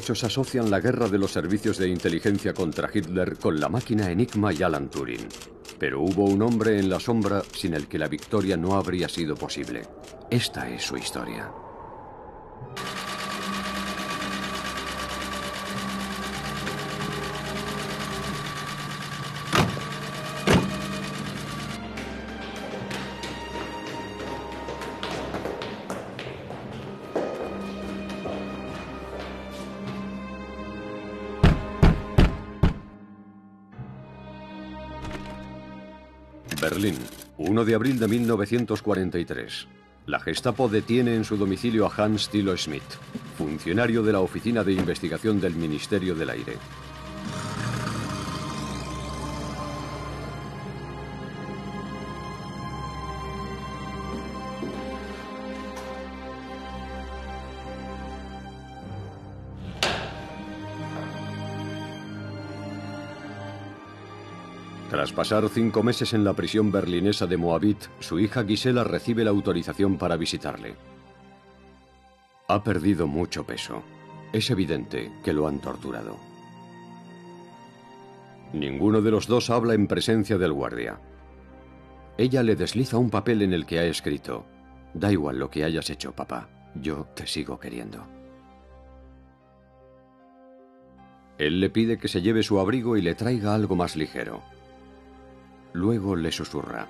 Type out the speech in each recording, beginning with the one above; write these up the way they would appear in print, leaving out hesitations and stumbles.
Muchos asocian la guerra de los servicios de inteligencia contra Hitler con la máquina Enigma y Alan Turing. Pero hubo un hombre en la sombra sin el que la victoria no habría sido posible. Esta es su historia. Berlín, 1 de abril de 1943. La Gestapo detiene en su domicilio a Hans Thilo Schmidt, funcionario de la Oficina de Investigación del Ministerio del Aire. Tras pasar 5 meses en la prisión berlinesa de Moabit, su hija Gisela recibe la autorización para visitarle. Ha perdido mucho peso. Es evidente que lo han torturado. Ninguno de los dos habla en presencia del guardia. Ella le desliza un papel en el que ha escrito: «Da igual lo que hayas hecho, papá. Yo te sigo queriendo». Él le pide que se lleve su abrigo y le traiga algo más ligero. Luego le susurra: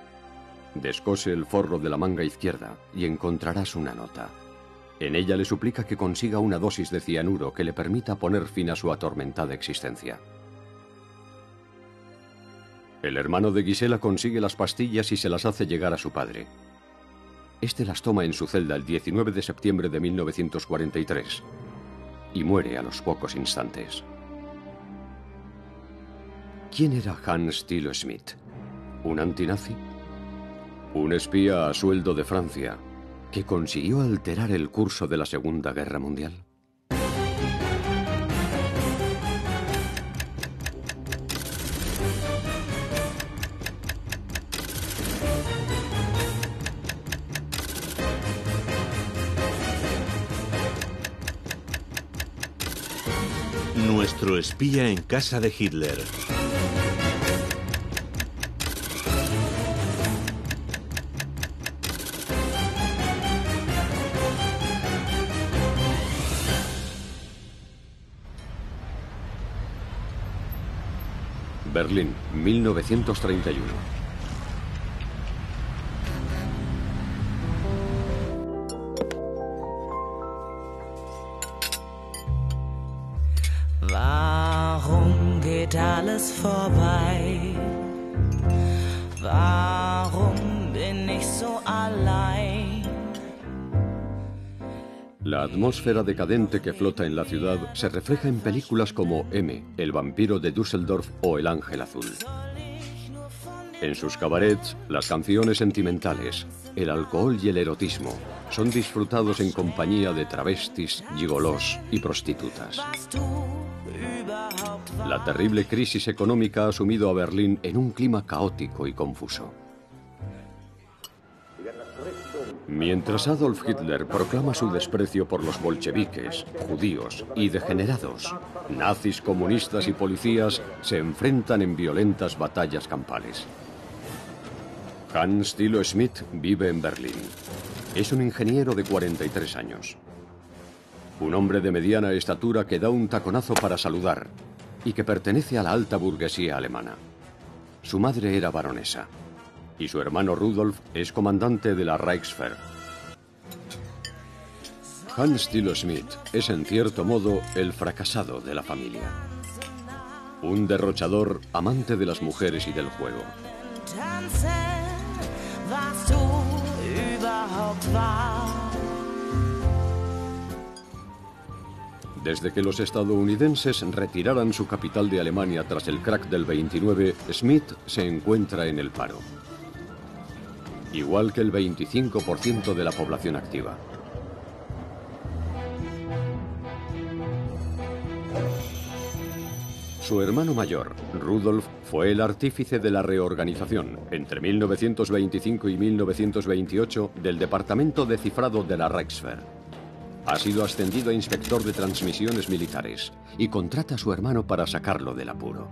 «Descose el forro de la manga izquierda y encontrarás una nota». En ella le suplica que consiga una dosis de cianuro que le permita poner fin a su atormentada existencia. El hermano de Gisela consigue las pastillas y se las hace llegar a su padre. Este las toma en su celda el 19 de septiembre de 1943 y muere a los pocos instantes. ¿Quién era Hans Thilo Schmidt? ¿Un antinazi? Un espía a sueldo de Francia que consiguió alterar el curso de la Segunda Guerra Mundial. Nuestro espía en casa de Hitler. Berlín, 1931. Warum geht alles vorbei? Warum bin ich so allein? La atmósfera decadente que flota en la ciudad se refleja en películas como M, El vampiro de Düsseldorf o El ángel azul. En sus cabarets, las canciones sentimentales, el alcohol y el erotismo son disfrutados en compañía de travestis, gigolós y prostitutas. La terrible crisis económica ha sumido a Berlín en un clima caótico y confuso. Mientras Adolf Hitler proclama su desprecio por los bolcheviques, judíos y degenerados, nazis, comunistas y policías se enfrentan en violentas batallas campales. Hans Thilo Schmidt vive en Berlín. Es un ingeniero de 43 años. Un hombre de mediana estatura que da un taconazo para saludar y que pertenece a la alta burguesía alemana. Su madre era baronesa y su hermano Rudolf es comandante de la Reichswehr. Hans Thilo Schmidt es en cierto modo el fracasado de la familia. Un derrochador amante de las mujeres y del juego. Desde que los estadounidenses retiraran su capital de Alemania tras el crack del 29, Schmidt se encuentra en el paro. Igual que el 25% de la población activa. Su hermano mayor, Rudolf, fue el artífice de la reorganización, entre 1925 y 1928, del departamento de cifrado de la Reichswehr. Ha sido ascendido a inspector de transmisiones militares y contrata a su hermano para sacarlo del apuro.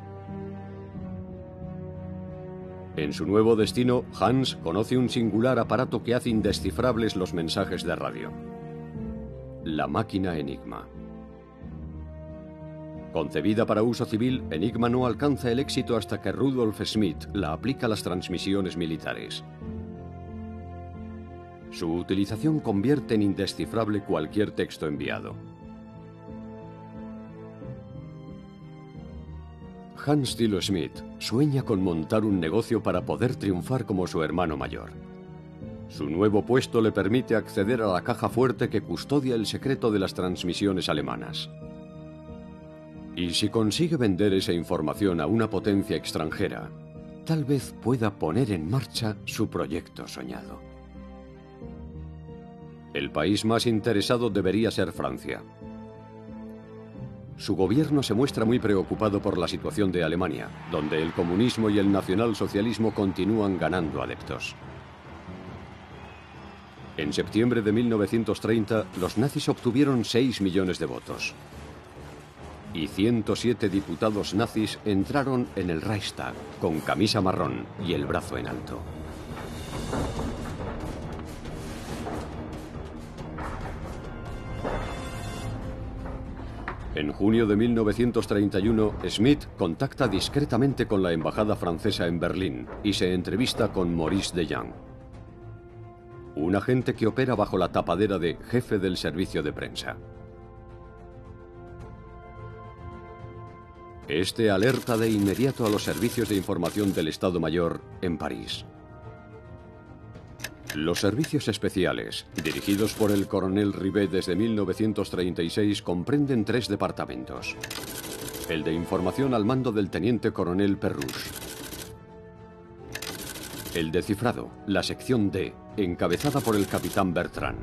En su nuevo destino, Hans conoce un singular aparato que hace indescifrables los mensajes de radio. La máquina Enigma. Concebida para uso civil, Enigma no alcanza el éxito hasta que Rudolf Schmidt la aplica a las transmisiones militares. Su utilización convierte en indescifrable cualquier texto enviado. Hans Thilo Schmidt sueña con montar un negocio para poder triunfar como su hermano mayor. Su nuevo puesto le permite acceder a la caja fuerte que custodia el secreto de las transmisiones alemanas. Y si consigue vender esa información a una potencia extranjera, tal vez pueda poner en marcha su proyecto soñado. El país más interesado debería ser Francia. Su gobierno se muestra muy preocupado por la situación de Alemania, donde el comunismo y el nacionalsocialismo continúan ganando adeptos. En septiembre de 1930, los nazis obtuvieron 6 millones de votos. Y 107 diputados nazis entraron en el Reichstag con camisa marrón y el brazo en alto. En junio de 1931, Schmidt contacta discretamente con la embajada francesa en Berlín y se entrevista con Maurice de Young, un agente que opera bajo la tapadera de jefe del servicio de prensa. Este alerta de inmediato a los servicios de información del Estado Mayor en París. Los servicios especiales, dirigidos por el coronel Rivet desde 1936, comprenden 3 departamentos. El de información al mando del teniente coronel Perruche. El de cifrado, la sección D, encabezada por el capitán Bertrand.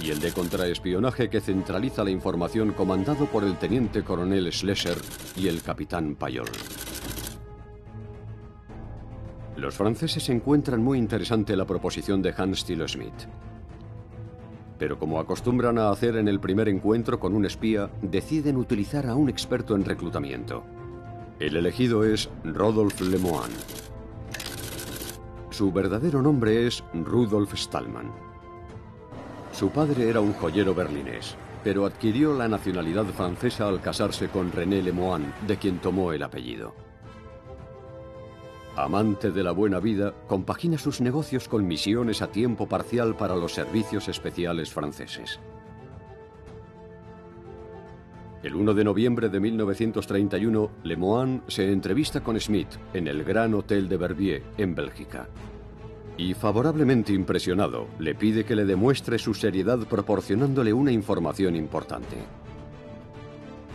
Y el de contraespionaje, que centraliza la información, comandado por el teniente coronel Schlesser y el capitán Payol. Los franceses encuentran muy interesante la proposición de Hans Thilo Schmidt. Pero como acostumbran a hacer en el primer encuentro con un espía, deciden utilizar a un experto en reclutamiento. El elegido es Rodolphe Lemoine. Su verdadero nombre es Rudolf Stallman. Su padre era un joyero berlinés, pero adquirió la nacionalidad francesa al casarse con René Lemoine, de quien tomó el apellido. Amante de la buena vida, compagina sus negocios con misiones a tiempo parcial para los servicios especiales franceses. El 1 de noviembre de 1931, Lemoine se entrevista con Schmidt en el Gran Hotel de Verbier, en Bélgica. Y favorablemente impresionado, le pide que le demuestre su seriedad proporcionándole una información importante.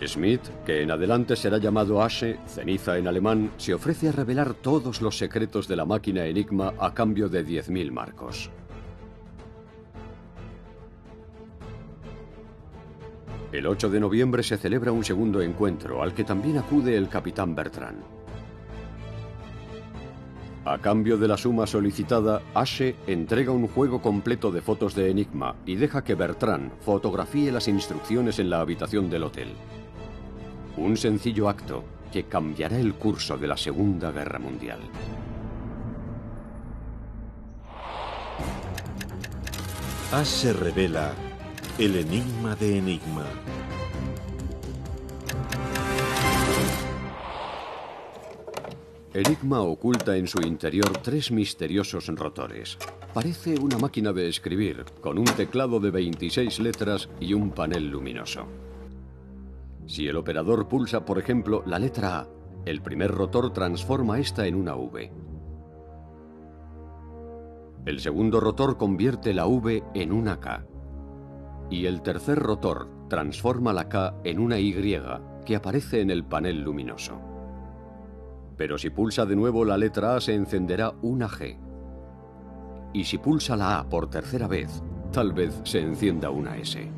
Schmidt, que en adelante será llamado Asche, ceniza en alemán, se ofrece a revelar todos los secretos de la máquina Enigma a cambio de 10.000 marcos. El 8 de noviembre se celebra un segundo encuentro, al que también acude el capitán Bertrand. A cambio de la suma solicitada, Asche entrega un juego completo de fotos de Enigma y deja que Bertrand fotografíe las instrucciones en la habitación del hotel. Un sencillo acto que cambiará el curso de la Segunda Guerra Mundial. Asche revela el enigma de Enigma. Enigma oculta en su interior 3 misteriosos rotores. Parece una máquina de escribir, con un teclado de 26 letras y un panel luminoso. Si el operador pulsa, por ejemplo, la letra A, el primer rotor transforma esta en una V. El segundo rotor convierte la V en una K. Y el tercer rotor transforma la K en una Y que aparece en el panel luminoso. Pero si pulsa de nuevo la letra A, se encenderá una G. Y si pulsa la A por tercera vez, tal vez se encienda una S.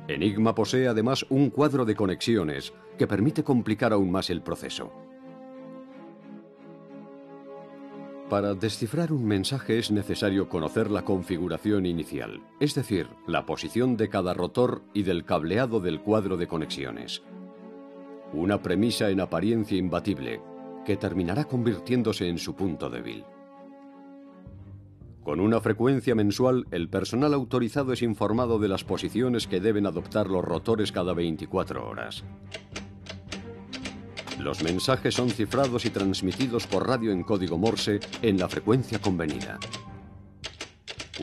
Enigma posee además un cuadro de conexiones que permite complicar aún más el proceso. Para descifrar un mensaje es necesario conocer la configuración inicial, es decir, la posición de cada rotor y del cableado del cuadro de conexiones. Una premisa en apariencia imbatible, que terminará convirtiéndose en su punto débil. Con una frecuencia mensual, el personal autorizado es informado de las posiciones que deben adoptar los rotores cada 24 horas. Los mensajes son cifrados y transmitidos por radio en código Morse en la frecuencia convenida.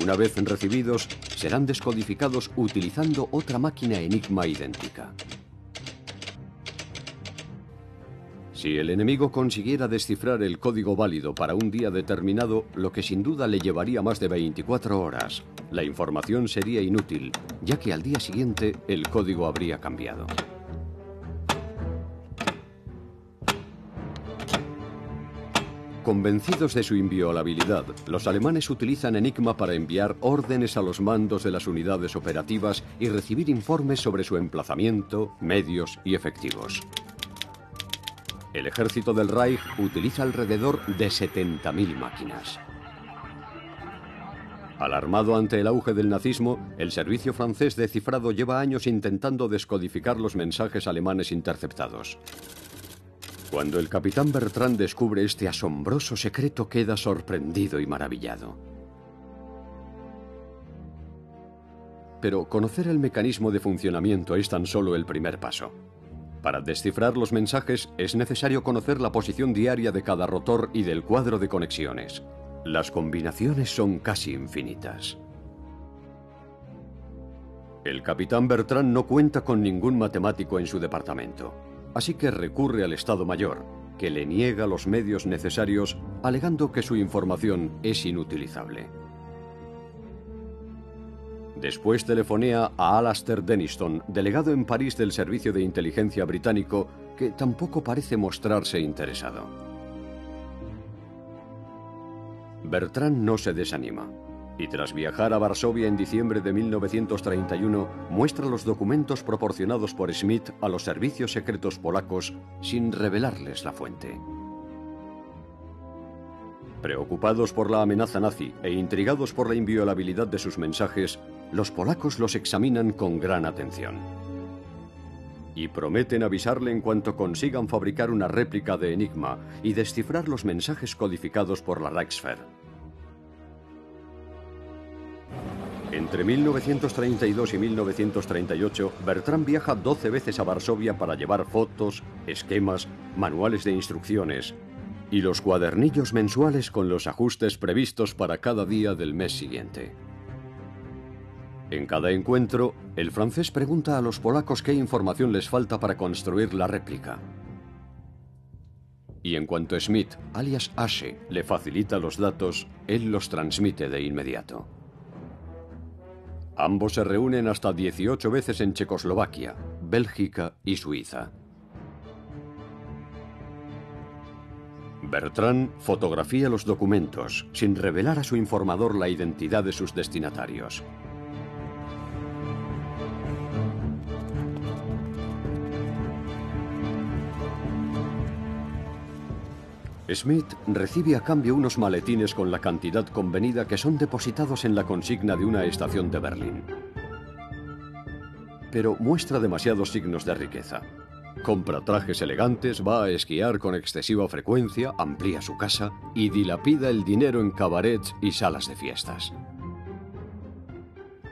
Una vez recibidos, serán descodificados utilizando otra máquina Enigma idéntica. Si el enemigo consiguiera descifrar el código válido para un día determinado, lo que sin duda le llevaría más de 24 horas, la información sería inútil, ya que al día siguiente el código habría cambiado. Convencidos de su inviolabilidad, los alemanes utilizan Enigma para enviar órdenes a los mandos de las unidades operativas y recibir informes sobre su emplazamiento, medios y efectivos. El ejército del Reich utiliza alrededor de 70.000 máquinas. Alarmado ante el auge del nazismo, el servicio francés de cifrado lleva años intentando descodificar los mensajes alemanes interceptados. Cuando el capitán Bertrand descubre este asombroso secreto, queda sorprendido y maravillado. Pero conocer el mecanismo de funcionamiento es tan solo el primer paso. Para descifrar los mensajes es necesario conocer la posición diaria de cada rotor y del cuadro de conexiones. Las combinaciones son casi infinitas. El capitán Bertrand no cuenta con ningún matemático en su departamento, así que recurre al Estado Mayor, que le niega los medios necesarios, alegando que su información es inutilizable. Después telefonea a Alastair Denniston, delegado en París del Servicio de Inteligencia británico, que tampoco parece mostrarse interesado. Bertrand no se desanima, y tras viajar a Varsovia en diciembre de 1931, muestra los documentos proporcionados por Schmidt a los servicios secretos polacos sin revelarles la fuente. Preocupados por la amenaza nazi e intrigados por la inviolabilidad de sus mensajes, los polacos los examinan con gran atención. Y prometen avisarle en cuanto consigan fabricar una réplica de Enigma y descifrar los mensajes codificados por la Reichswehr. Entre 1932 y 1938, Bertrand viaja 12 veces a Varsovia para llevar fotos, esquemas, manuales de instrucciones y los cuadernillos mensuales con los ajustes previstos para cada día del mes siguiente. En cada encuentro, el francés pregunta a los polacos qué información les falta para construir la réplica. Y en cuanto Schmidt, alias Asche, le facilita los datos, él los transmite de inmediato. Ambos se reúnen hasta 18 veces en Checoslovaquia, Bélgica y Suiza. Bertrand fotografía los documentos, sin revelar a su informador la identidad de sus destinatarios. Schmidt recibe a cambio unos maletines con la cantidad convenida que son depositados en la consigna de una estación de Berlín. Pero muestra demasiados signos de riqueza. Compra trajes elegantes, va a esquiar con excesiva frecuencia, amplía su casa y dilapida el dinero en cabarets y salas de fiestas.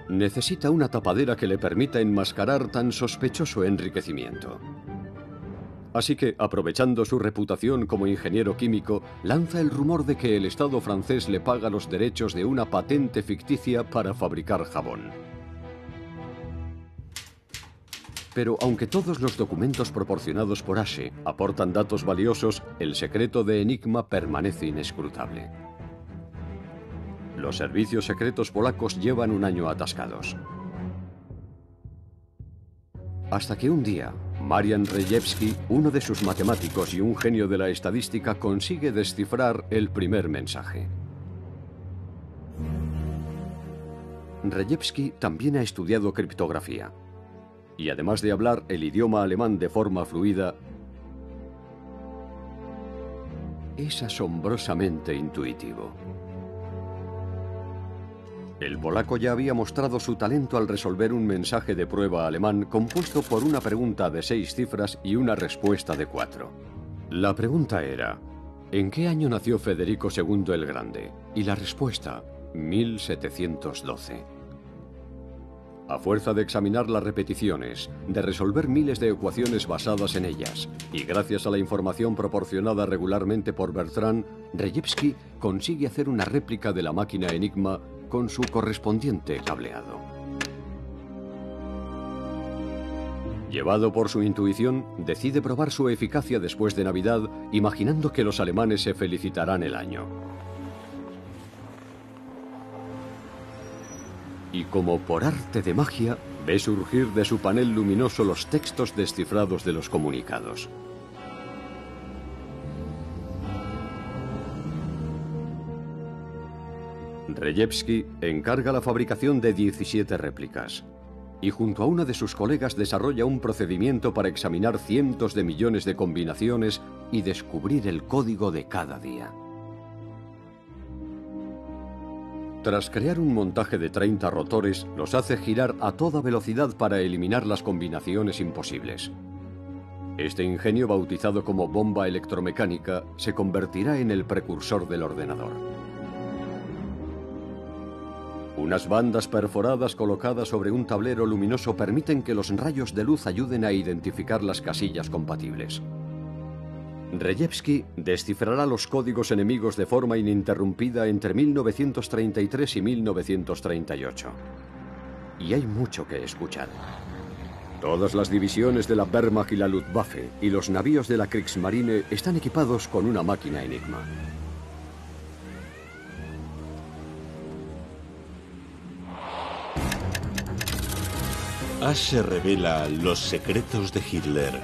Necesita una tapadera que le permita enmascarar tan sospechoso enriquecimiento. Así que, aprovechando su reputación como ingeniero químico, lanza el rumor de que el Estado francés le paga los derechos de una patente ficticia para fabricar jabón. Pero aunque todos los documentos proporcionados por Asche aportan datos valiosos, el secreto de Enigma permanece inescrutable. Los servicios secretos polacos llevan un año atascados. Hasta que un día, Marian Rejewski, uno de sus matemáticos y un genio de la estadística, consigue descifrar el primer mensaje. Rejewski también ha estudiado criptografía. Y además de hablar el idioma alemán de forma fluida, es asombrosamente intuitivo. El polaco ya había mostrado su talento al resolver un mensaje de prueba alemán compuesto por una pregunta de 6 cifras y una respuesta de 4. La pregunta era: ¿en qué año nació Federico II el Grande? Y la respuesta: 1712. A fuerza de examinar las repeticiones, de resolver miles de ecuaciones basadas en ellas, y gracias a la información proporcionada regularmente por Bertrand, Rejewski consigue hacer una réplica de la máquina Enigma con su correspondiente cableado. Llevado por su intuición, decide probar su eficacia después de Navidad, imaginando que los alemanes se felicitarán el año. Y como por arte de magia, ve surgir de su panel luminoso los textos descifrados de los comunicados. Rejewski encarga la fabricación de 17 réplicas y junto a una de sus colegas desarrolla un procedimiento para examinar cientos de millones de combinaciones y descubrir el código de cada día. Tras crear un montaje de 30 rotores, los hace girar a toda velocidad para eliminar las combinaciones imposibles. Este ingenio, bautizado como bomba electromecánica, se convertirá en el precursor del ordenador. Unas bandas perforadas colocadas sobre un tablero luminoso permiten que los rayos de luz ayuden a identificar las casillas compatibles. Rejewski descifrará los códigos enemigos de forma ininterrumpida entre 1933 y 1938. Y hay mucho que escuchar. Todas las divisiones de la Wehrmacht y la Luftwaffe y los navíos de la Kriegsmarine están equipados con una máquina Enigma. Ashe revela los secretos de Hitler.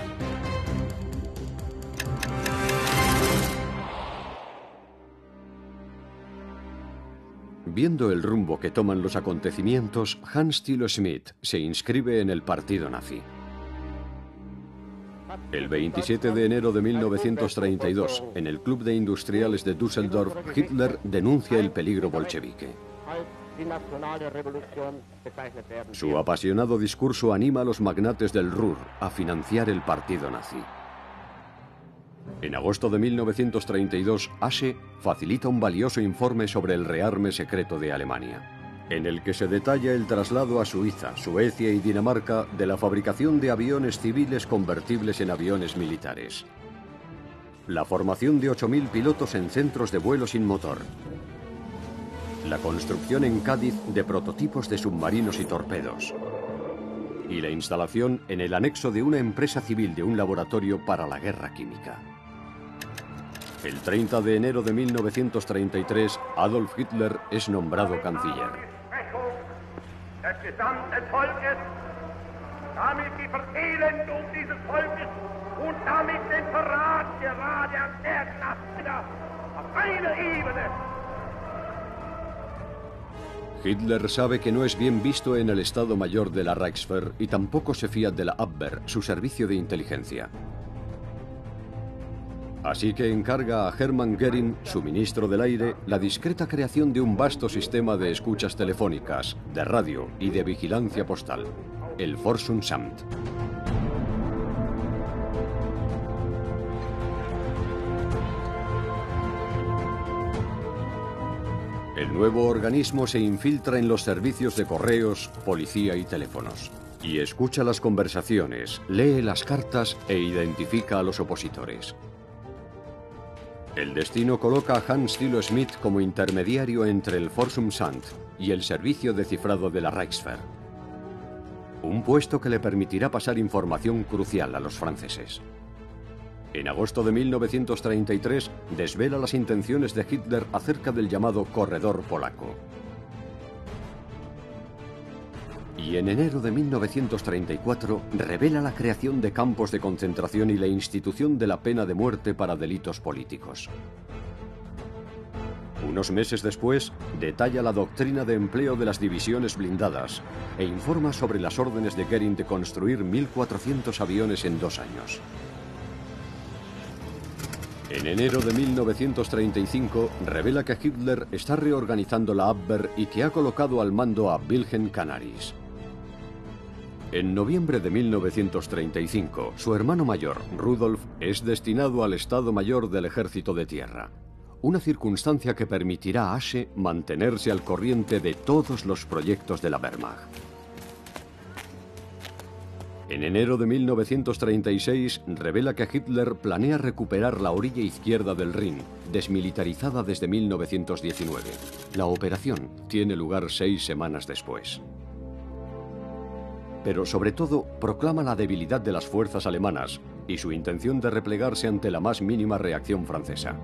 Viendo el rumbo que toman los acontecimientos, Hans Thilo Schmidt se inscribe en el partido nazi. El 27 de enero de 1932, en el Club de Industriales de Düsseldorf, Hitler denuncia el peligro bolchevique. Su apasionado discurso anima a los magnates del Ruhr a financiar el partido nazi. En agosto de 1932, Ashe facilita un valioso informe sobre el rearme secreto de Alemania, en el que se detalla el traslado a Suiza, Suecia y Dinamarca de la fabricación de aviones civiles convertibles en aviones militares, la formación de 8.000 pilotos en centros de vuelo sin motor, la construcción en Cádiz de prototipos de submarinos y torpedos, y la instalación en el anexo de una empresa civil de un laboratorio para la guerra química. El 30 de enero de 1933, Adolf Hitler es nombrado canciller. Hitler sabe que no es bien visto en el Estado Mayor de la Reichswehr y tampoco se fía de la Abwehr, su servicio de inteligencia. Así que encarga a Hermann Göring, su ministro del aire, la discreta creación de un vasto sistema de escuchas telefónicas, de radio y de vigilancia postal, el Forschungsamt. El nuevo organismo se infiltra en los servicios de correos, policía y teléfonos, y escucha las conversaciones, lee las cartas e identifica a los opositores. El destino coloca a Hans Thilo Schmidt como intermediario entre el Forschungsamt y el servicio de cifrado de la Reichswehr, un puesto que le permitirá pasar información crucial a los franceses. En agosto de 1933 desvela las intenciones de Hitler acerca del llamado corredor polaco. Y en enero de 1934 revela la creación de campos de concentración y la institución de la pena de muerte para delitos políticos. Unos meses después, detalla la doctrina de empleo de las divisiones blindadas e informa sobre las órdenes de Göring de construir 1.400 aviones en 2 años. En enero de 1935 revela que Hitler está reorganizando la Abwehr y que ha colocado al mando a Wilhelm Canaris. En noviembre de 1935, su hermano mayor, Rudolf, es destinado al Estado Mayor del Ejército de Tierra, una circunstancia que permitirá a Asche mantenerse al corriente de todos los proyectos de la Wehrmacht. En enero de 1936 revela que Hitler planea recuperar la orilla izquierda del Rin, desmilitarizada desde 1919. La operación tiene lugar 6 semanas después. Pero sobre todo proclama la debilidad de las fuerzas alemanas y su intención de replegarse ante la más mínima reacción francesa.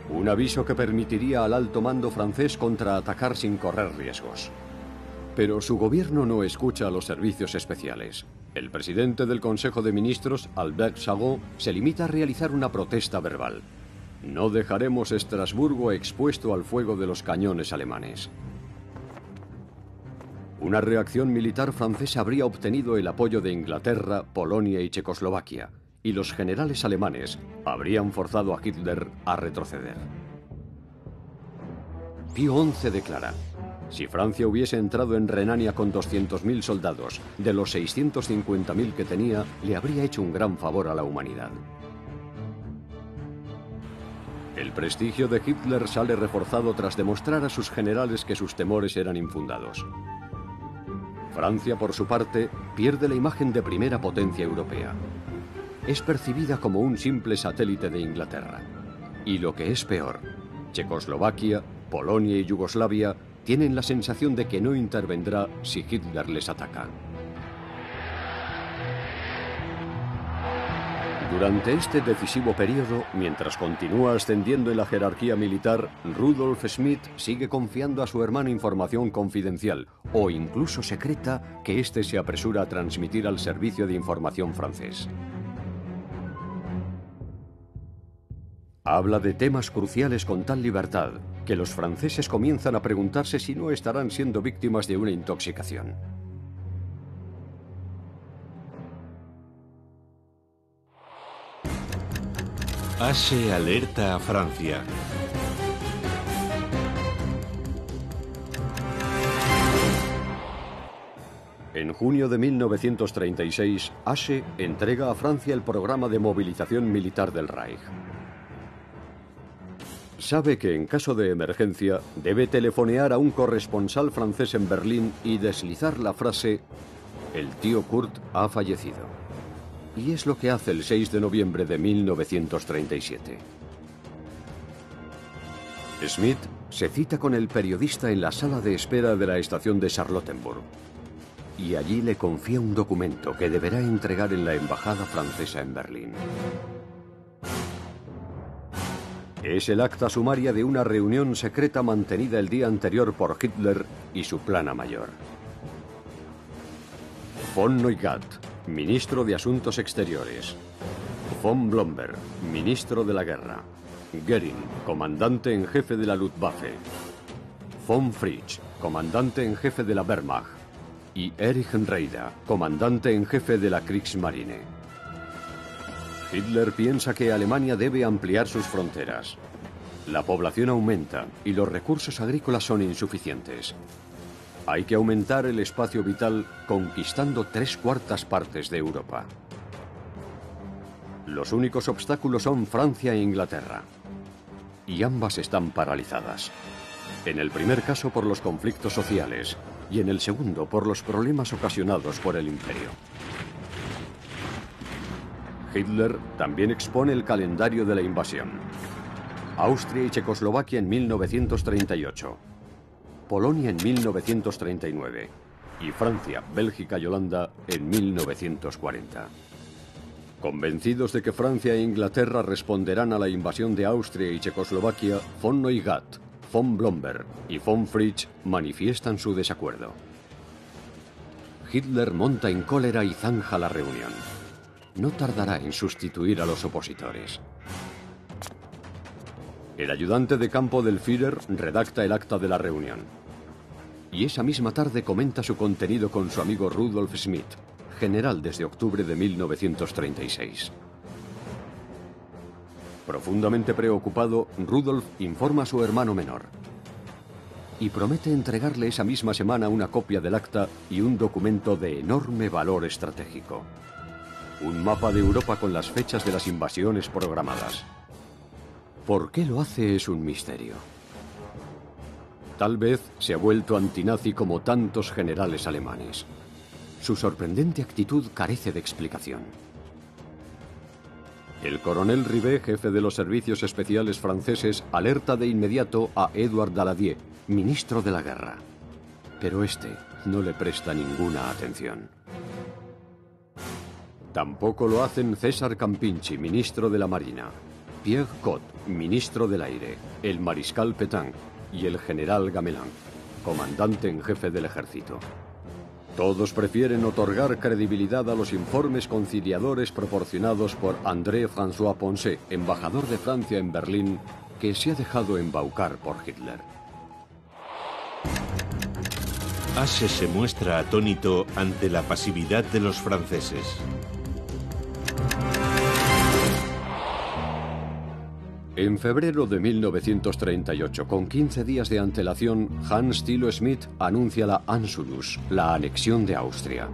Un aviso que permitiría al alto mando francés contraatacar sin correr riesgos. Pero su gobierno no escucha a los servicios especiales. El presidente del Consejo de Ministros, Albert Chagot, se limita a realizar una protesta verbal. No dejaremos Estrasburgo expuesto al fuego de los cañones alemanes. Una reacción militar francesa habría obtenido el apoyo de Inglaterra, Polonia y Checoslovaquia, y los generales alemanes habrían forzado a Hitler a retroceder. Pío XI declara: si Francia hubiese entrado en Renania con 200.000 soldados, de los 650.000 que tenía, le habría hecho un gran favor a la humanidad. El prestigio de Hitler sale reforzado tras demostrar a sus generales que sus temores eran infundados. Francia, por su parte, pierde la imagen de primera potencia europea. Es percibida como un simple satélite de Inglaterra. Y lo que es peor, Checoslovaquia, Polonia y Yugoslavia tienen la sensación de que no intervendrá si Hitler les ataca. Durante este decisivo periodo, mientras continúa ascendiendo en la jerarquía militar, Rudolf Schmidt sigue confiando a su hermano información confidencial o incluso secreta que éste se apresura a transmitir al servicio de información francés. Habla de temas cruciales con tal libertad que los franceses comienzan a preguntarse si no estarán siendo víctimas de una intoxicación. Asche alerta a Francia. En junio de 1936, Asche entrega a Francia el programa de movilización militar del Reich. Sabe que en caso de emergencia debe telefonear a un corresponsal francés en Berlín y deslizar la frase «El tío Kurt ha fallecido». Y es lo que hace el 6 de noviembre de 1937. Schmidt se cita con el periodista en la sala de espera de la estación de Charlottenburg. Y allí le confía un documento que deberá entregar en la embajada francesa en Berlín. Es el acta sumaria de una reunión secreta mantenida el día anterior por Hitler y su plana mayor. Von Neugath, ministro de Asuntos Exteriores. Von Blomberg, ministro de la Guerra. Goering, comandante en jefe de la Luftwaffe. Von Fritsch, comandante en jefe de la Wehrmacht. Y Erich Reida, comandante en jefe de la Kriegsmarine. Hitler piensa que Alemania debe ampliar sus fronteras. La población aumenta y los recursos agrícolas son insuficientes. Hay que aumentar el espacio vital conquistando 3/4 partes de Europa. Los únicos obstáculos son Francia e Inglaterra. Y ambas están paralizadas. En el primer caso por los conflictos sociales y en el segundo por los problemas ocasionados por el imperio. Hitler también expone el calendario de la invasión. Austria y Checoslovaquia en 1938. Polonia en 1939 y Francia, Bélgica y Holanda en 1940. Convencidos de que Francia e Inglaterra responderán a la invasión de Austria y Checoslovaquia, von Neugath, von Blomberg y von Fritsch manifiestan su desacuerdo. Hitler monta en cólera y zanja la reunión. No tardará en sustituir a los opositores. El ayudante de campo del Führer redacta el acta de la reunión. Y esa misma tarde comenta su contenido con su amigo Rudolf Schmidt, general desde octubre de 1936. Profundamente preocupado, Rudolf informa a su hermano menor y promete entregarle esa misma semana una copia del acta y un documento de enorme valor estratégico. Un mapa de Europa con las fechas de las invasiones programadas. ¿Por qué lo hace? Es un misterio. Tal vez se ha vuelto antinazi como tantos generales alemanes. Su sorprendente actitud carece de explicación. El coronel Rivet, jefe de los servicios especiales franceses, alerta de inmediato a Édouard Daladier, ministro de la guerra. Pero este no le presta ninguna atención. Tampoco lo hacen César Campinchi, ministro de la Marina, Pierre Cot, ministro del Aire, el mariscal Pétain y el general Gamelin, comandante en jefe del ejército. Todos prefieren otorgar credibilidad a los informes conciliadores proporcionados por André-François Poncet, embajador de Francia en Berlín, que se ha dejado embaucar por Hitler. Ashe se muestra atónito ante la pasividad de los franceses. En febrero de 1938, con 15 días de antelación, Hans Thilo Schmidt anuncia la Anschluss, la anexión de Austria.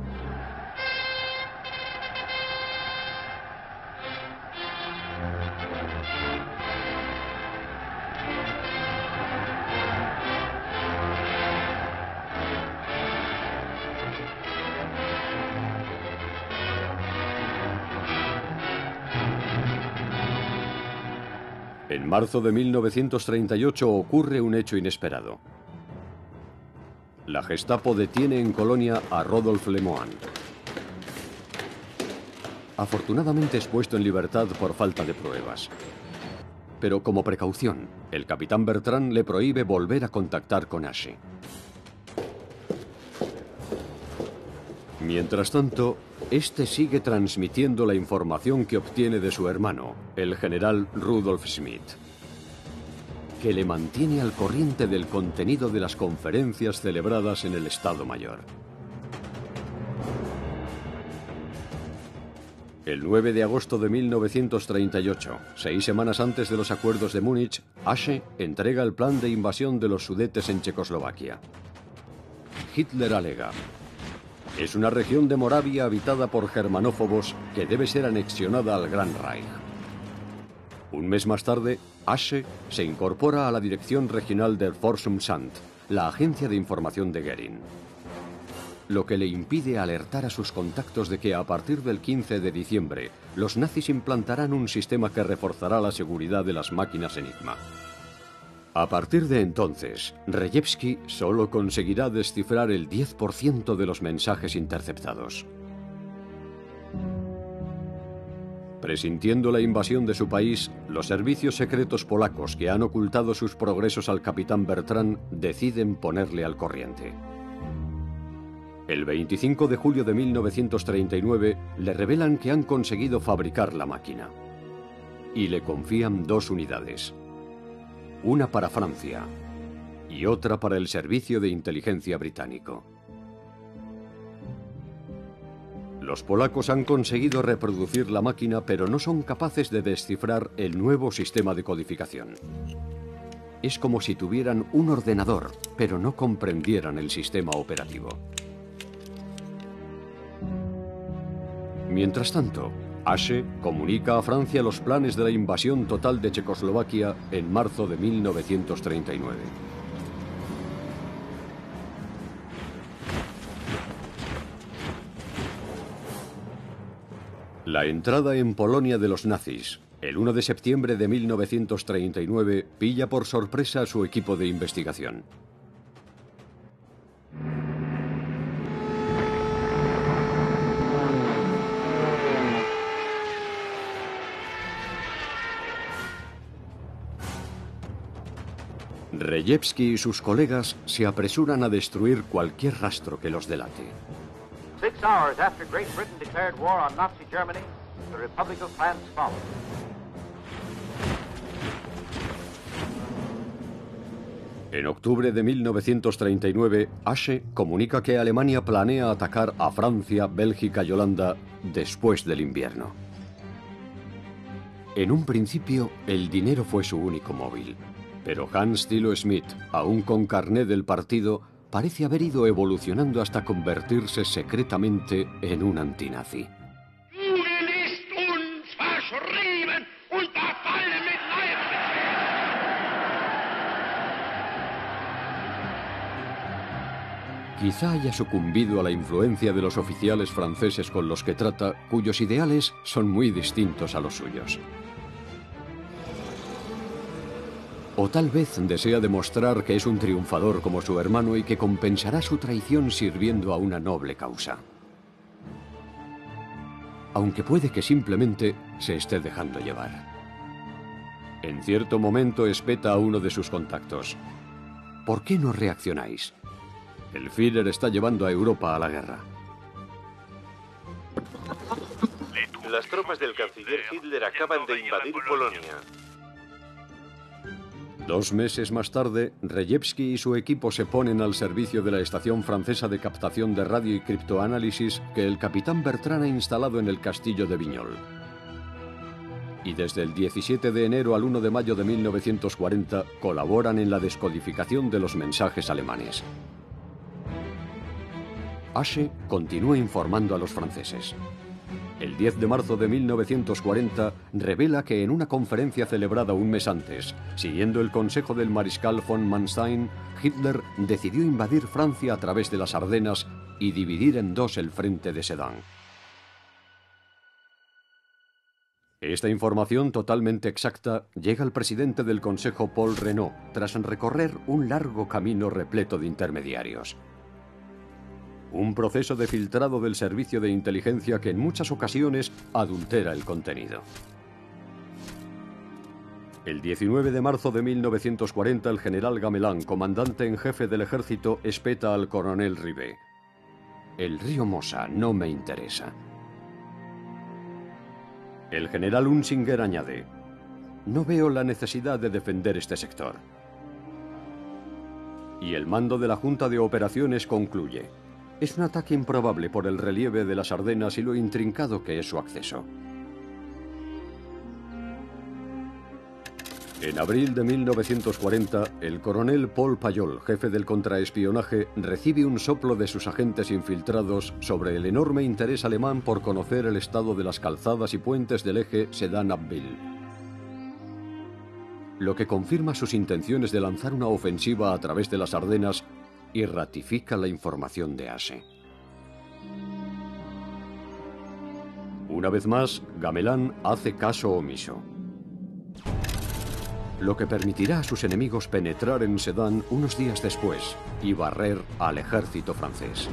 En marzo de 1938 ocurre un hecho inesperado. La Gestapo detiene en Colonia a Rodolphe Lemoine. Afortunadamente es puesto en libertad por falta de pruebas. Pero como precaución, el capitán Bertrand le prohíbe volver a contactar con Ashe. Mientras tanto, este sigue transmitiendo la información que obtiene de su hermano, el general Rudolf Schmidt, que le mantiene al corriente del contenido de las conferencias celebradas en el Estado Mayor. El 9 de agosto de 1938, 6 semanas antes de los acuerdos de Múnich, Ashe entrega el plan de invasión de los Sudetes en Checoslovaquia. Hitler alega: es una región de Moravia habitada por germanófobos que debe ser anexionada al Gran Reich. Un mes más tarde, Ashe se incorpora a la dirección regional del Forschungsamt, la agencia de información de Göring, lo que le impide alertar a sus contactos de que a partir del 15 de diciembre los nazis implantarán un sistema que reforzará la seguridad de las máquinas Enigma. A partir de entonces, Rejewski solo conseguirá descifrar el 10% de los mensajes interceptados. Presintiendo la invasión de su país, los servicios secretos polacos que han ocultado sus progresos al capitán Bertrand deciden ponerle al corriente. El 25 de julio de 1939 le revelan que han conseguido fabricar la máquina y le confían 2 unidades. Una para Francia y otra para el Servicio de Inteligencia británico. Los polacos han conseguido reproducir la máquina, pero no son capaces de descifrar el nuevo sistema de codificación. Es como si tuvieran un ordenador, pero no comprendieran el sistema operativo. Mientras tanto, Ashe comunica a Francia los planes de la invasión total de Checoslovaquia en marzo de 1939. La entrada en Polonia de los nazis, el 1 de septiembre de 1939, pilla por sorpresa a su equipo de investigación. Rejewski y sus colegas se apresuran a destruir cualquier rastro que los delate. 6 hours after Great Britain declared war on Nazi Germany, the Republic of France followed. En octubre de 1939, Asche comunica que Alemania planea atacar a Francia, Bélgica y Holanda después del invierno. En un principio, el dinero fue su único móvil, pero Hans Thilo Schmidt, aún con carné del partido, parece haber ido evolucionando hasta convertirse secretamente en un antinazi. Quizá haya sucumbido a la influencia de los oficiales franceses con los que trata, cuyos ideales son muy distintos a los suyos. O tal vez desea demostrar que es un triunfador como su hermano y que compensará su traición sirviendo a una noble causa. Aunque puede que simplemente se esté dejando llevar. En cierto momento espeta a uno de sus contactos. ¿Por qué no reaccionáis? El Führer está llevando a Europa a la guerra. Las tropas del canciller Hitler acaban de invadir Polonia. 2 meses más tarde, Rejewski y su equipo se ponen al servicio de la estación francesa de captación de radio y criptoanálisis que el capitán Bertrand ha instalado en el castillo de Vignol. Y desde el 17 de enero al 1 de mayo de 1940 colaboran en la descodificación de los mensajes alemanes. Asche continúa informando a los franceses. El 10 de marzo de 1940 revela que en una conferencia celebrada un mes antes, siguiendo el consejo del mariscal von Manstein, Hitler decidió invadir Francia a través de las Ardenas y dividir en 2 el frente de Sedan. Esta información totalmente exacta llega al presidente del Consejo Paul Reynaud tras recorrer un largo camino repleto de intermediarios. Un proceso de filtrado del servicio de inteligencia que en muchas ocasiones adultera el contenido. El 19 de marzo de 1940 el general Gamelin, comandante en jefe del ejército, espeta al coronel Rivet. El río Mosa no me interesa. El general Hunsinger añade: no veo la necesidad de defender este sector. Y el mando de la Junta de Operaciones concluye: es un ataque improbable por el relieve de las Ardenas y lo intrincado que es su acceso. En abril de 1940, el coronel Paul Payol, jefe del contraespionaje, recibe un soplo de sus agentes infiltrados sobre el enorme interés alemán por conocer el estado de las calzadas y puentes del eje Sedan-Abbeville, lo que confirma sus intenciones de lanzar una ofensiva a través de las Ardenas y ratifica la información de Asche. Una vez más, Gamelin hace caso omiso, lo que permitirá a sus enemigos penetrar en Sedan unos días después y barrer al ejército francés.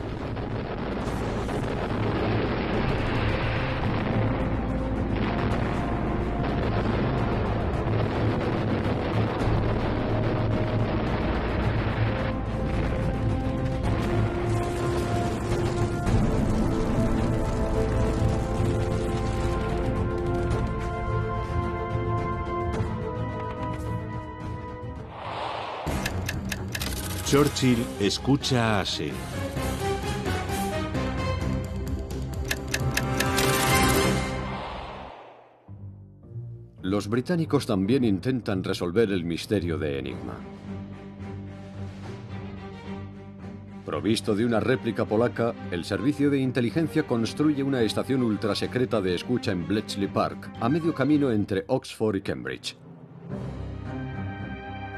Churchill escucha a Asche. Los británicos también intentan resolver el misterio de Enigma. Provisto de una réplica polaca, el servicio de inteligencia construye una estación ultrasecreta de escucha en Bletchley Park, a medio camino entre Oxford y Cambridge.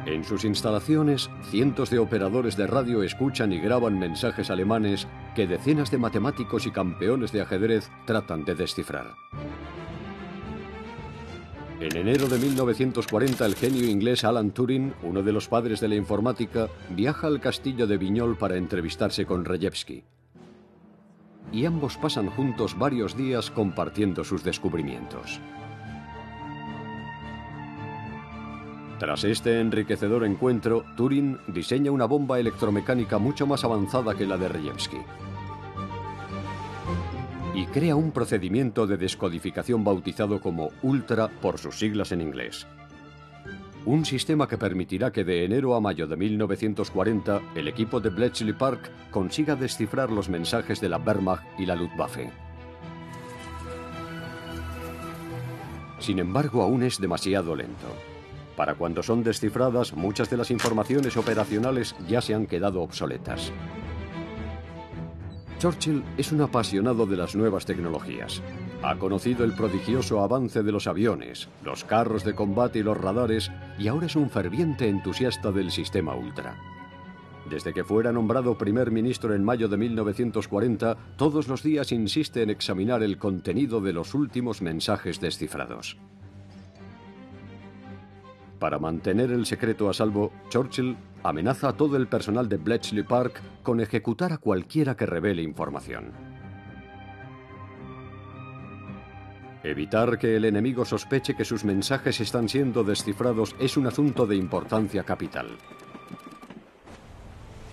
En sus instalaciones, cientos de operadores de radio escuchan y graban mensajes alemanes que decenas de matemáticos y campeones de ajedrez tratan de descifrar. En enero de 1940, el genio inglés Alan Turing, uno de los padres de la informática, viaja al castillo de Vignol para entrevistarse con Rejewski. Y ambos pasan juntos varios días compartiendo sus descubrimientos. Tras este enriquecedor encuentro, Turing diseña una bomba electromecánica mucho más avanzada que la de Rejewski y crea un procedimiento de descodificación bautizado como Ultra por sus siglas en inglés. un sistema que permitirá que de enero a mayo de 1940 el equipo de Bletchley Park consiga descifrar los mensajes de la Wehrmacht y la Luftwaffe. Sin embargo, aún es demasiado lento. Para cuando son descifradas, muchas de las informaciones operacionales ya se han quedado obsoletas. Churchill es un apasionado de las nuevas tecnologías. Ha conocido el prodigioso avance de los aviones, los carros de combate y los radares, y ahora es un ferviente entusiasta del sistema Ultra. Desde que fuera nombrado primer ministro en mayo de 1940, todos los días insiste en examinar el contenido de los últimos mensajes descifrados. Para mantener el secreto a salvo, Churchill amenaza a todo el personal de Bletchley Park con ejecutar a cualquiera que revele información. Evitar que el enemigo sospeche que sus mensajes están siendo descifrados es un asunto de importancia capital.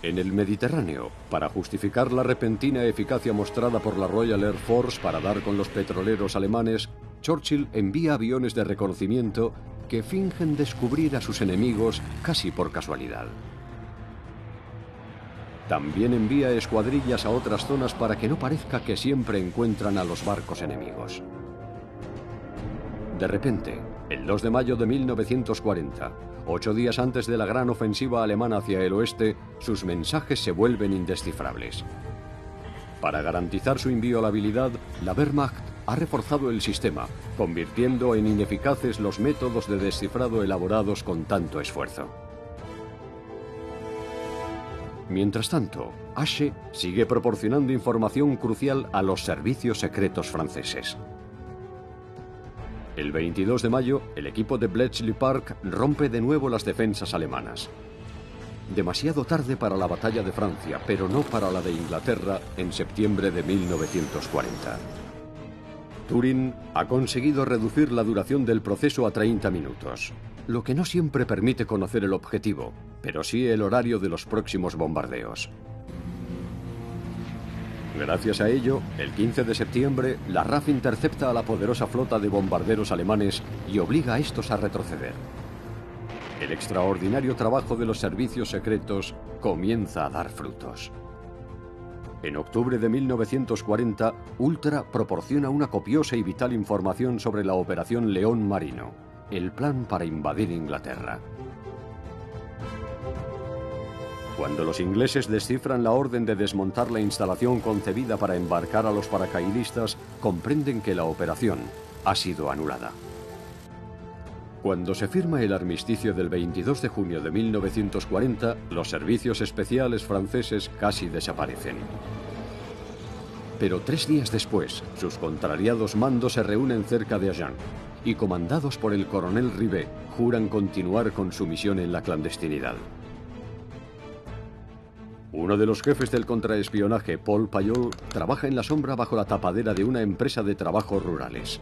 En el Mediterráneo, para justificar la repentina eficacia mostrada por la Royal Air Force para dar con los petroleros alemanes, Churchill envía aviones de reconocimiento que fingen descubrir a sus enemigos casi por casualidad. También envía escuadrillas a otras zonas para que no parezca que siempre encuentran a los barcos enemigos. De repente, el 2 de mayo de 1940, 8 días antes de la gran ofensiva alemana hacia el oeste, sus mensajes se vuelven indescifrables. Para garantizar su inviolabilidad, la Wehrmacht ha reforzado el sistema, convirtiendo en ineficaces los métodos de descifrado elaborados con tanto esfuerzo. Mientras tanto, Ashe sigue proporcionando información crucial a los servicios secretos franceses. El 22 de mayo, el equipo de Bletchley Park rompe de nuevo las defensas alemanas. Demasiado tarde para la batalla de Francia, pero no para la de Inglaterra en septiembre de 1940. Turing ha conseguido reducir la duración del proceso a 30 minutos, lo que no siempre permite conocer el objetivo, pero sí el horario de los próximos bombardeos. Gracias a ello, el 15 de septiembre, la RAF intercepta a la poderosa flota de bombarderos alemanes y obliga a estos a retroceder. El extraordinario trabajo de los servicios secretos comienza a dar frutos. En octubre de 1940, Ultra proporciona una copiosa y vital información sobre la Operación León Marino, el plan para invadir Inglaterra. Cuando los ingleses descifran la orden de desmontar la instalación concebida para embarcar a los paracaidistas, comprenden que la operación ha sido anulada. Cuando se firma el armisticio del 22 de junio de 1940, los servicios especiales franceses casi desaparecen. Pero 3 días después, sus contrariados mandos se reúnen cerca de Agen y, comandados por el coronel Rivet, juran continuar con su misión en la clandestinidad. Uno de los jefes del contraespionaje, Paul Payol, trabaja en la sombra bajo la tapadera de una empresa de trabajos rurales.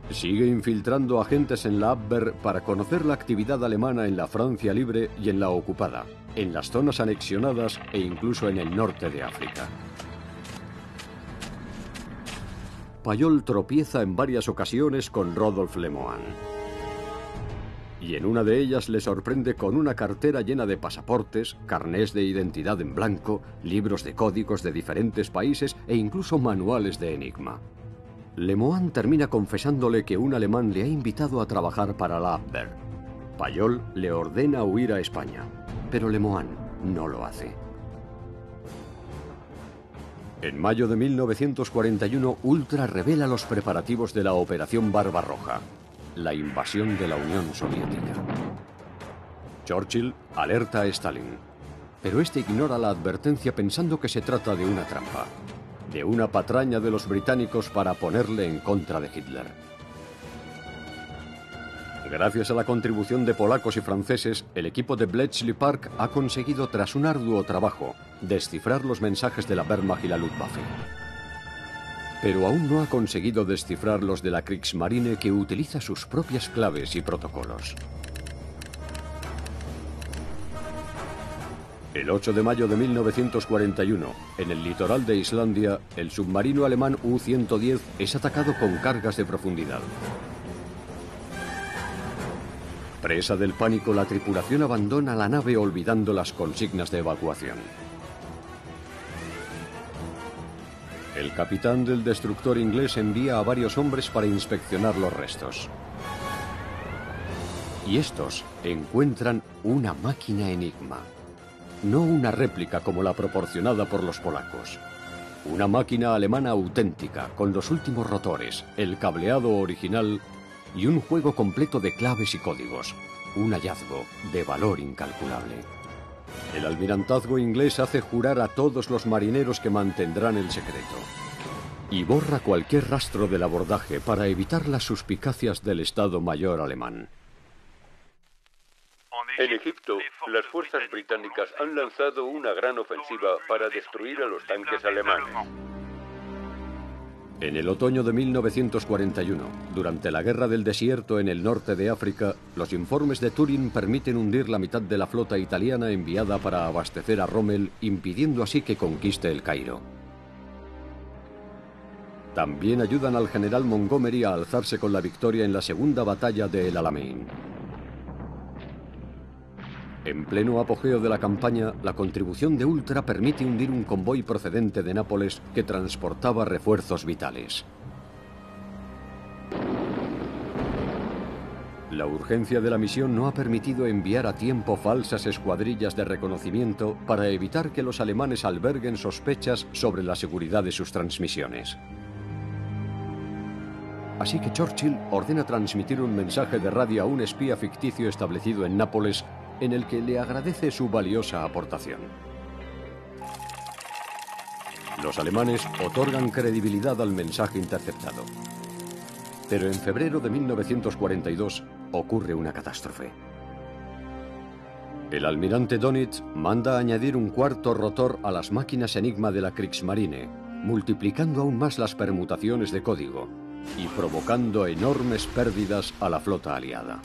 Sigue infiltrando agentes en la Abwehr para conocer la actividad alemana en la Francia libre y en la ocupada, en las zonas anexionadas e incluso en el norte de África. Payol tropieza en varias ocasiones con Rodolphe Lemoine. Y en una de ellas le sorprende con una cartera llena de pasaportes, carnés de identidad en blanco, libros de códigos de diferentes países e incluso manuales de enigma. Lemoine termina confesándole que un alemán le ha invitado a trabajar para la Abwehr. Payol le ordena huir a España, pero Lemoine no lo hace. En mayo de 1941, Ultra revela los preparativos de la Operación Barbarroja, la invasión de la Unión Soviética. Churchill alerta a Stalin, pero este ignora la advertencia pensando que se trata de una trampa, de una patraña de los británicos para ponerle en contra de Hitler. Gracias a la contribución de polacos y franceses, el equipo de Bletchley Park ha conseguido, tras un arduo trabajo, descifrar los mensajes de la Wehrmacht y la Luftwaffe. Pero aún no ha conseguido descifrar los de la Kriegsmarine, que utiliza sus propias claves y protocolos. El 8 de mayo de 1941, en el litoral de Islandia, el submarino alemán U-110 es atacado con cargas de profundidad. Presa del pánico, la tripulación abandona la nave olvidando las consignas de evacuación. El capitán del destructor inglés envía a varios hombres para inspeccionar los restos. Y estos encuentran una máquina Enigma. No una réplica como la proporcionada por los polacos. Una máquina alemana auténtica, con los últimos rotores, el cableado original y un juego completo de claves y códigos. Un hallazgo de valor incalculable. El almirantazgo inglés hace jurar a todos los marineros que mantendrán el secreto. Y borra cualquier rastro del abordaje para evitar las suspicacias del Estado Mayor alemán. En Egipto, las fuerzas británicas han lanzado una gran ofensiva para destruir a los tanques alemanes. En el otoño de 1941, durante la Guerra del Desierto en el norte de África, los informes de Turing permiten hundir la mitad de la flota italiana enviada para abastecer a Rommel, impidiendo así que conquiste el Cairo. También ayudan al general Montgomery a alzarse con la victoria en la segunda batalla de El Alamein. En pleno apogeo de la campaña, la contribución de Ultra permite hundir un convoy procedente de Nápoles que transportaba refuerzos vitales. La urgencia de la misión no ha permitido enviar a tiempo falsas escuadrillas de reconocimiento para evitar que los alemanes alberguen sospechas sobre la seguridad de sus transmisiones. Así que Churchill ordena transmitir un mensaje de radio a un espía ficticio establecido en Nápoles en el que le agradece su valiosa aportación. Los alemanes otorgan credibilidad al mensaje interceptado. Pero en febrero de 1942 ocurre una catástrofe. El almirante Dönitz manda añadir un cuarto rotor a las máquinas Enigma de la Kriegsmarine, multiplicando aún más las permutaciones de código y provocando enormes pérdidas a la flota aliada.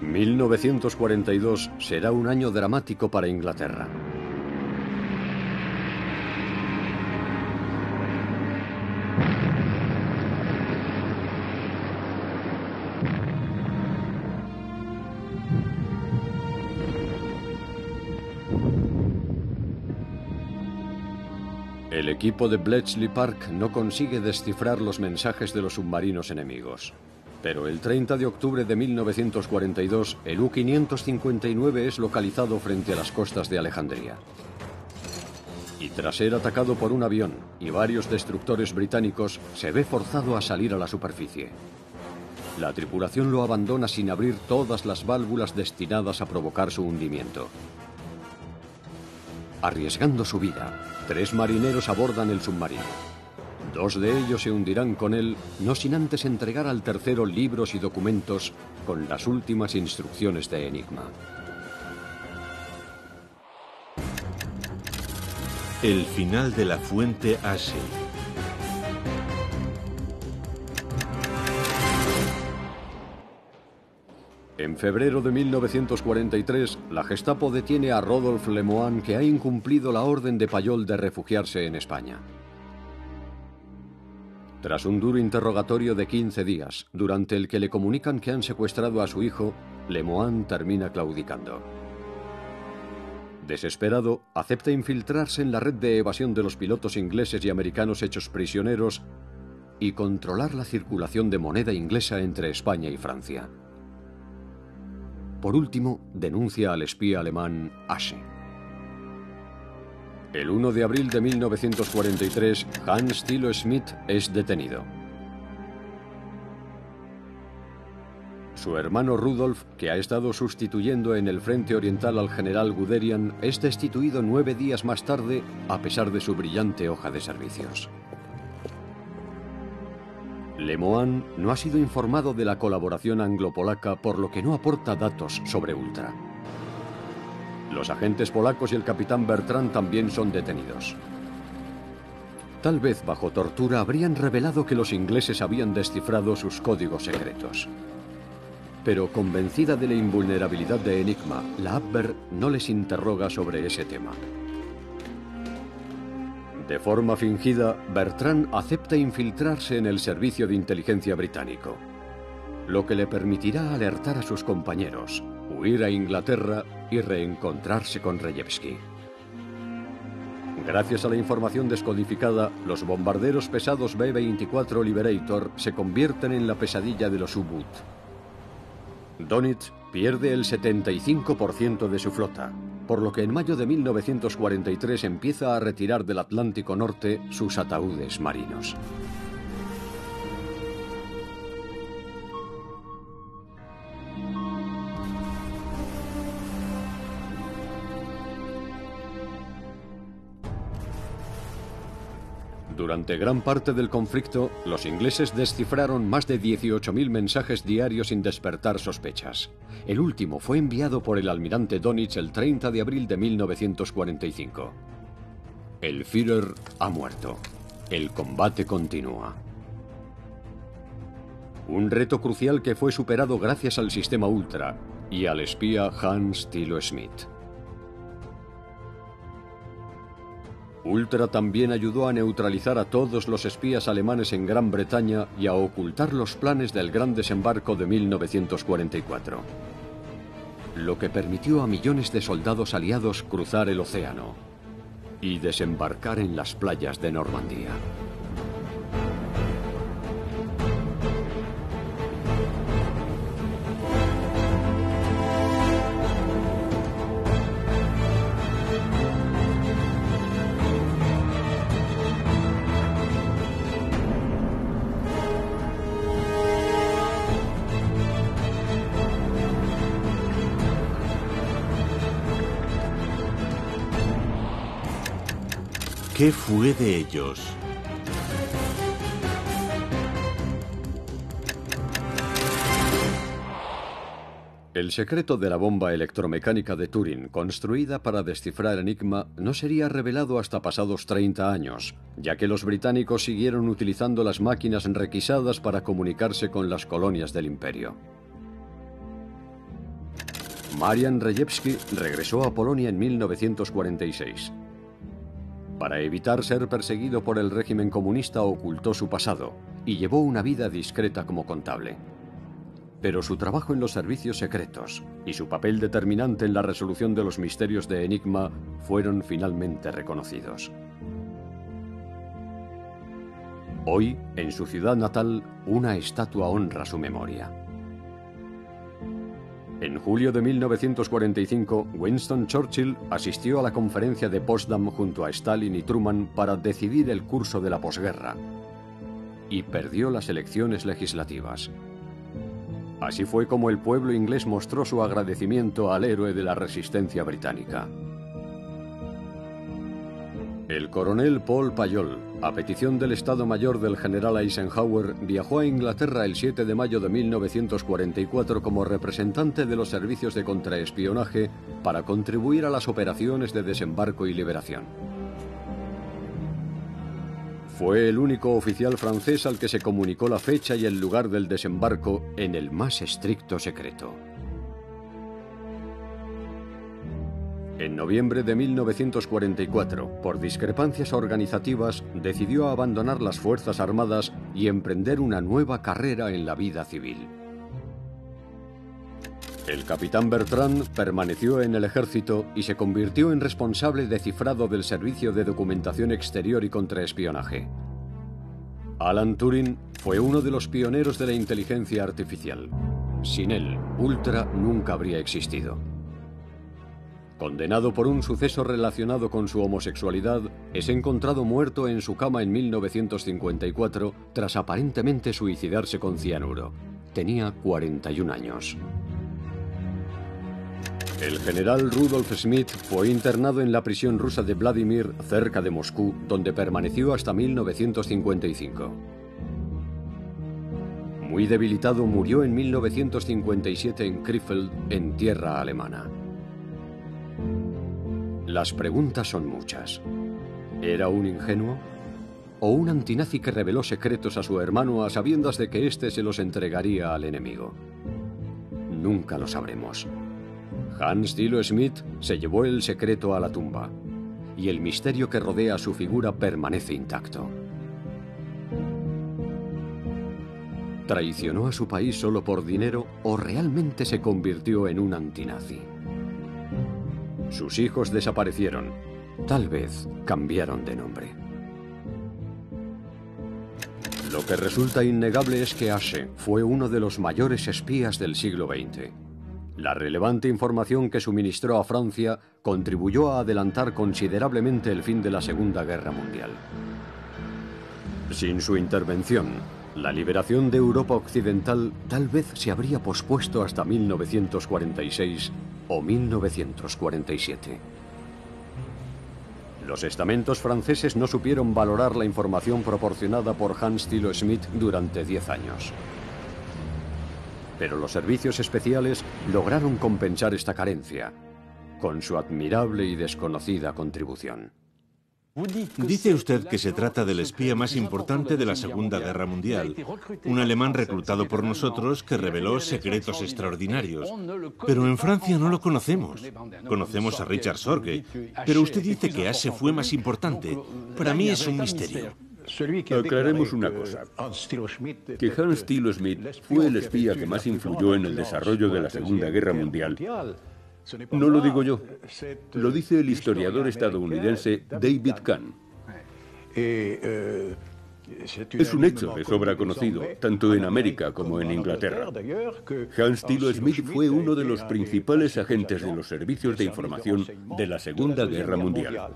...1942 será un año dramático para Inglaterra. El equipo de Bletchley Park no consigue descifrar los mensajes de los submarinos enemigos. Pero el 30 de octubre de 1942, el U-559 es localizado frente a las costas de Alejandría. Y tras ser atacado por un avión y varios destructores británicos, se ve forzado a salir a la superficie. La tripulación lo abandona sin abrir todas las válvulas destinadas a provocar su hundimiento. Arriesgando su vida, 3 marineros abordan el submarino. 2 de ellos se hundirán con él, no sin antes entregar al tercero libros y documentos con las últimas instrucciones de Enigma. El final de la fuente Ashe. En febrero de 1943, la Gestapo detiene a Rodolphe Lemoine, que ha incumplido la orden de Payol de refugiarse en España. Tras un duro interrogatorio de 15 días, durante el que le comunican que han secuestrado a su hijo, Lemoine termina claudicando. Desesperado, acepta infiltrarse en la red de evasión de los pilotos ingleses y americanos hechos prisioneros y controlar la circulación de moneda inglesa entre España y Francia. Por último, denuncia al espía alemán Ashe. El 1 de abril de 1943, Hans Thilo Schmidt es detenido. Su hermano Rudolf, que ha estado sustituyendo en el frente oriental al general Guderian, es destituido 9 días más tarde, a pesar de su brillante hoja de servicios. Lemoine no ha sido informado de la colaboración anglo-polaca, por lo que no aporta datos sobre Ultra. Los agentes polacos y el capitán Bertrand también son detenidos. Tal vez bajo tortura habrían revelado que los ingleses habían descifrado sus códigos secretos. Pero convencida de la invulnerabilidad de Enigma, la Abwehr no les interroga sobre ese tema. De forma fingida, Bertrand acepta infiltrarse en el servicio de inteligencia británico, lo que le permitirá alertar a sus compañeros, huir a Inglaterra y reencontrarse con Rejewski. Gracias a la información descodificada, los bombarderos pesados B-24 Liberator se convierten en la pesadilla de los U-Boot. Dönitz pierde el 75% de su flota, por lo que en mayo de 1943 empieza a retirar del Atlántico Norte sus ataúdes marinos. Durante gran parte del conflicto, los ingleses descifraron más de 18.000 mensajes diarios sin despertar sospechas. El último fue enviado por el almirante Dönitz el 30 de abril de 1945. El Führer ha muerto. El combate continúa. Un reto crucial que fue superado gracias al sistema Ultra y al espía Hans Thilo Schmidt. Ultra también ayudó a neutralizar a todos los espías alemanes en Gran Bretaña y a ocultar los planes del gran desembarco de 1944, lo que permitió a millones de soldados aliados cruzar el océano y desembarcar en las playas de Normandía. ¿Qué fue de ellos? El secreto de la bomba electromecánica de Turing, construida para descifrar Enigma, no sería revelado hasta pasados 30 años, ya que los británicos siguieron utilizando las máquinas requisadas para comunicarse con las colonias del imperio. Marian Rejewski regresó a Polonia en 1946. Para evitar ser perseguido por el régimen comunista, ocultó su pasado y llevó una vida discreta como contable. Pero su trabajo en los servicios secretos y su papel determinante en la resolución de los misterios de Enigma fueron finalmente reconocidos. Hoy, en su ciudad natal, una estatua honra su memoria. En julio de 1945, Winston Churchill asistió a la conferencia de Potsdam junto a Stalin y Truman para decidir el curso de la posguerra, y perdió las elecciones legislativas. Así fue como el pueblo inglés mostró su agradecimiento al héroe de la resistencia británica. El coronel Paul Payol, a petición del Estado Mayor del general Eisenhower, viajó a Inglaterra el 7 de mayo de 1944 como representante de los servicios de contraespionaje para contribuir a las operaciones de desembarco y liberación. Fue el único oficial francés al que se comunicó la fecha y el lugar del desembarco en el más estricto secreto. En noviembre de 1944, por discrepancias organizativas, decidió abandonar las Fuerzas Armadas y emprender una nueva carrera en la vida civil. El capitán Bertrand permaneció en el ejército y se convirtió en responsable de cifrado del Servicio de Documentación Exterior y Contraespionaje. Alan Turing fue uno de los pioneros de la inteligencia artificial. Sin él, Ultra nunca habría existido. Condenado por un suceso relacionado con su homosexualidad, es encontrado muerto en su cama en 1954 tras aparentemente suicidarse con cianuro. Tenía 41 años. El general Rudolf Schmidt fue internado en la prisión rusa de Vladimir, cerca de Moscú, donde permaneció hasta 1955. Muy debilitado, murió en 1957 en Krefeld, en tierra alemana. Las preguntas son muchas. ¿Era un ingenuo? ¿O un antinazi que reveló secretos a su hermano a sabiendas de que éste se los entregaría al enemigo? nunca lo sabremos. Hans Thilo Schmidt se llevó el secreto a la tumba, y el misterio que rodea su figura permanece intacto. ¿Traicionó a su país solo por dinero o realmente se convirtió en un antinazi? Sus hijos desaparecieron. Tal vez cambiaron de nombre. Lo que resulta innegable es que Asche fue uno de los mayores espías del siglo XX. La relevante información que suministró a Francia contribuyó a adelantar considerablemente el fin de la Segunda Guerra Mundial. Sin su intervención, la liberación de Europa Occidental tal vez se habría pospuesto hasta 1946 o 1947. Los estamentos franceses no supieron valorar la información proporcionada por Hans Thilo Schmidt durante 10 años. Pero los servicios especiales lograron compensar esta carencia con su admirable y desconocida contribución. Dice usted que se trata del espía más importante de la Segunda Guerra Mundial, un alemán reclutado por nosotros que reveló secretos extraordinarios. Pero en Francia no lo conocemos. Conocemos a Richard Sorge, pero usted dice que Asche fue más importante. Para mí es un misterio. Aclaremos una cosa, que Hans Thilo Schmidt fue el espía que más influyó en el desarrollo de la Segunda Guerra Mundial. No lo digo yo, lo dice el historiador estadounidense David Kahn. Es un hecho de sobra conocido, tanto en América como en Inglaterra. Hans Thilo Schmidt fue uno de los principales agentes de los servicios de información de la Segunda Guerra Mundial.